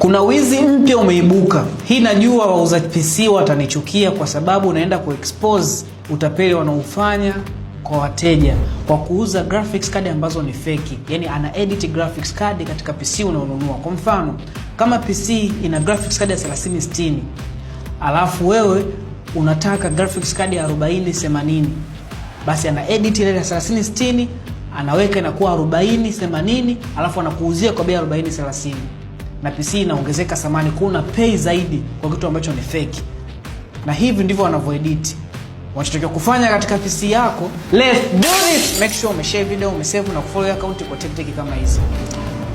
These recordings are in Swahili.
Kuna wizi mpya umeibuka. Hii najua wauza PC watanichukia kwa sababu unaenda kuexpose utapeli wanaofanya kwa wateja kwa kuuza graphics card ambazo ni fake. Yaani ana edit graphics card katika PC unaonunua. Kwa mfano, kama PC ina graphics card ya 3060, alafu wewe unataka graphics card ya 4080, basi ana edit ile ya 3060 anaweka inakuwa 4080, alafu anakuuzia kwa bei ya 4030. Na PC inaongezeka thamani, kuna pay zaidi kwa kitu ambacho ni fake. Na hivi ndivyo wanavyoedit. Unachotakiwa kufanya katika PC yako, let's do this. Make sure umeshare video, umesave na kufollow account kwa tactic kama hizi.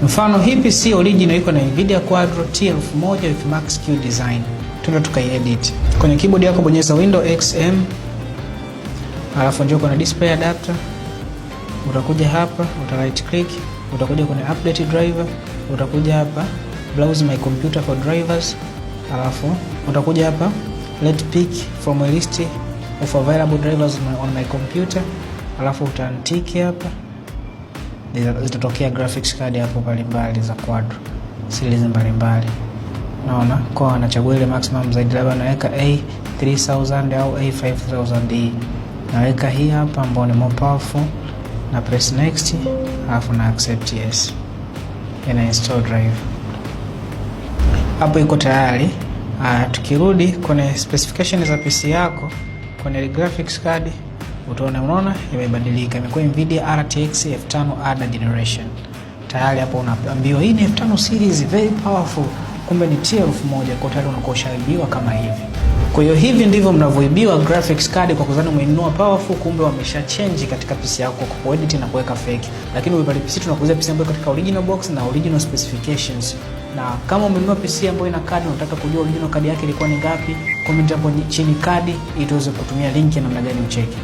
Mfano hii PC original iko na Nvidia Quadro T1000 with Max Q design. Tuna tukaiedit. Kwenye keyboard yako bonyeza Windows XM. Alafu njoo kuna display adapter. Utakuja hapa, uta right click, utakuja kwenye update driver, utakuja hapa browse my computer for drivers, alafu utakuja hapa let pick from a list of available drivers on my computer, alafu utaantiki hapa, zitatokea graphics card hapo mbalimbali za Quadro, series mbalimbali. Naona kwa anachagua ile maximum zaidi, labda naweka A3000 au A5000. Naweka hii hapa ambayo ni more powerful, na press next, alafu na accept yes. Ina install drive. Hapo iko tayari. Tukirudi kwenye specification za PC yako, kwenye graphics card unaona imebadilika, imekuwa Nvidia RTX 5000 Ada generation. Tayari hapo unaambiwa hii ni 5000 series very powerful, kumbe ni T1000, kwa tayari unakuwa ushaibiwa kama hivi. Kwa hiyo hivi ndivyo mnavyoibiwa graphics card kwa kuzani umeinunua powerful, kumbe wamesha change katika PC yako kwa kuedit na kuweka fake. Lakini wewe PC tunakuuzia PC ambayo katika original box na original specifications. Na kama umenunua PC ambayo ina card, unataka kujua original card yake ilikuwa ni ngapi, comment hapo chini card ili tuweze kutumia link ya namna gani ucheki.